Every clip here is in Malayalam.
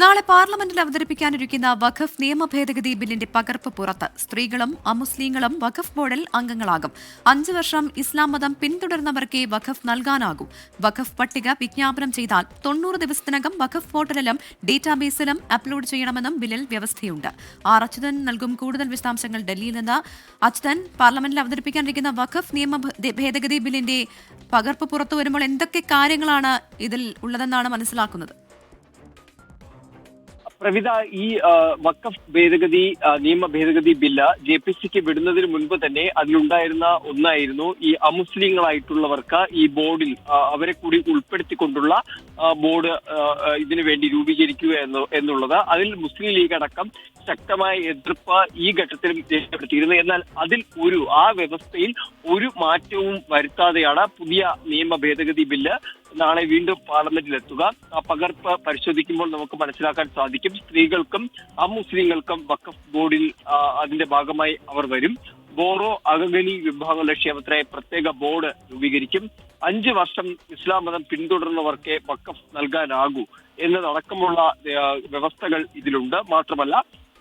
നാളെ പാർലമെന്റിൽ അവതരിപ്പിക്കാനിരിക്കുന്ന വഖഫ് നിയമ ഭേദഗതി ബില്ലിന്റെ പകർപ്പ് പുറത്ത്. സ്ത്രീകളും അമുസ്ലിങ്ങളും വഖഫ് ബോർഡിൽ അംഗങ്ങളാകും. 5 വർഷം ഇസ്ലാം മതം പിന്തുടർന്നവർക്കേ വഖഫ് നൽകാനാകും. വഖഫ് പട്ടിക വിജ്ഞാപനം ചെയ്താൽ 90 ദിവസത്തിനകം വഖഫ് പോർട്ടലിലും ഡേറ്റാബേസിലും അപ്ലോഡ് ചെയ്യണമെന്നും ബില്ലിൽ വ്യവസ്ഥയുണ്ട്. അച്യുതൻ നൽകും കൂടുതൽ വിശദാംശങ്ങൾ ഡൽഹിയിൽ നിന്ന്. അച്യുതൻ, പാർലമെന്റിൽ അവതരിപ്പിക്കാനിരിക്കുന്ന വഖഫ് നിയമ ഭേദഗതി ബില്ലിന്റെ പകർപ്പ് പുറത്തു വരുമ്പോൾ എന്തൊക്കെ കാര്യങ്ങളാണ് ഇതിൽ ഉള്ളതെന്നാണ് മനസ്സിലാക്കുന്നത്? പ്രവിത, ഈ വഖഫ് ഭേദഗതി നിയമ ഭേദഗതി ബില്ല് JPCക്ക് വിടുന്നതിന് മുൻപ് തന്നെ അതിലുണ്ടായിരുന്ന ഒന്നായിരുന്നു ഈ അമുസ്ലിങ്ങളായിട്ടുള്ളവർക്ക് ഈ ബോർഡിൽ അവരെ കൂടി ഉൾപ്പെടുത്തിക്കൊണ്ടുള്ള ബോർഡ് ഇതിനു വേണ്ടി രൂപീകരിക്കുക എന്നുള്ളത്. അതിൽ മുസ്ലിം ലീഗ് അടക്കം ശക്തമായ എതിർപ്പ് ഈ ഘട്ടത്തിലും രേഖപ്പെടുത്തിയിരുന്നു. എന്നാൽ അതിൽ ആ വ്യവസ്ഥയിൽ ഒരു മാറ്റവും വരുത്താതെയാണ് പുതിയ നിയമ ഭേദഗതി ബില്ല് നാളെ വീണ്ടും പാർലമെന്റിലെത്തുക. ആ പകർപ്പ് പരിശോധിക്കുമ്പോൾ നമുക്ക് മനസ്സിലാക്കാൻ സാധിക്കും, സ്ത്രീകൾക്കും അമുസ്ലിങ്ങൾക്കും വഖഫ് ബോർഡിൽ അതിന്റെ ഭാഗമായി അവർ വരും. ബോറോ അഗഗനി വിഭാഗങ്ങളുടെ ക്ഷേമത്തിനായി പ്രത്യേക ബോർഡ് രൂപീകരിക്കും. 5 വർഷം ഇസ്ലാം മതം പിന്തുടർന്നവർക്കേ വഖഫ് നൽകാനാകൂ എന്നതടക്കമുള്ള വ്യവസ്ഥകൾ ഇതിലുണ്ട്. മാത്രമല്ല,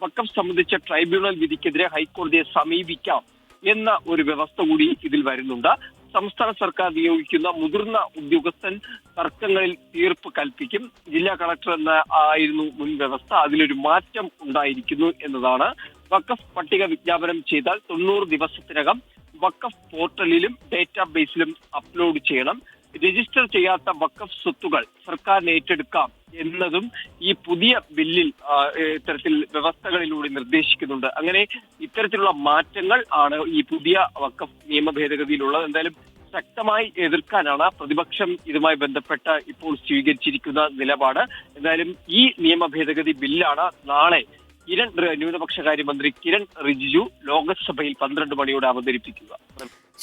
വഖഫ് സംബന്ധിച്ച ട്രൈബ്യൂണൽ വിധിക്കെതിരെ ഹൈക്കോടതിയെ സമീപിക്കാം എന്ന ഒരു വ്യവസ്ഥ കൂടി ഇതിൽ വരുന്നുണ്ട്. സംസ്ഥാന സർക്കാർ നിയോഗിക്കുന്ന മുതിർന്ന ഉദ്യോഗസ്ഥൻ തർക്കങ്ങളിൽ തീർപ്പ് കൽപ്പിക്കും. ജില്ലാ കളക്ടർ ആയിരുന്നു മുൻ വ്യവസ്ഥ. അതിലൊരു മാറ്റം ഉണ്ടായിരിക്കുന്നു എന്നതാണ്. വഖഫ് പട്ടിക വിജ്ഞാപനം ചെയ്താൽ 90 ദിവസത്തിനകം വഖഫ് പോർട്ടലിലും ഡേറ്റാബേസിലും അപ്ലോഡ് ചെയ്യണം. രജിസ്റ്റർ ചെയ്യാത്ത വഖഫ് സ്വത്തുകൾ സർക്കാരിന് ഏറ്റെടുക്കാം എന്നതും ഈ പുതിയ ബില്ലിൽ ഇത്തരത്തിൽ വ്യവസ്ഥകളിലൂടെ നിർദ്ദേശിക്കുന്നുണ്ട്. അങ്ങനെ ഇത്തരത്തിലുള്ള മാറ്റങ്ങൾ ആണ് ഈ പുതിയ വഖഫ് നിയമ ഭേദഗതിയിലുള്ളത്. എന്തായാലും ശക്തമായി എതിർക്കാനാണ് പ്രതിപക്ഷം ഇതുമായി ബന്ധപ്പെട്ട് ഇപ്പോൾ സ്വീകരിച്ചിരിക്കുന്ന നിലപാട്. എന്തായാലും ഈ നിയമ ഭേദഗതി ബില്ലാണ് നാളെ ന്യൂനപക്ഷകാര്യമന്ത്രി കിരൺ റിജിജു ലോക്സഭയിൽ 12 മണിയോടെ അവതരിപ്പിക്കുക.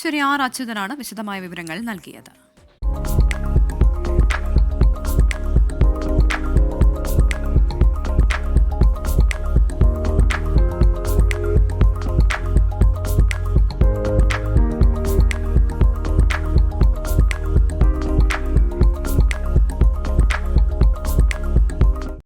ശരി, അച്യുതനാണ് വിശദമായ വിവരങ്ങൾ നൽകിയത്.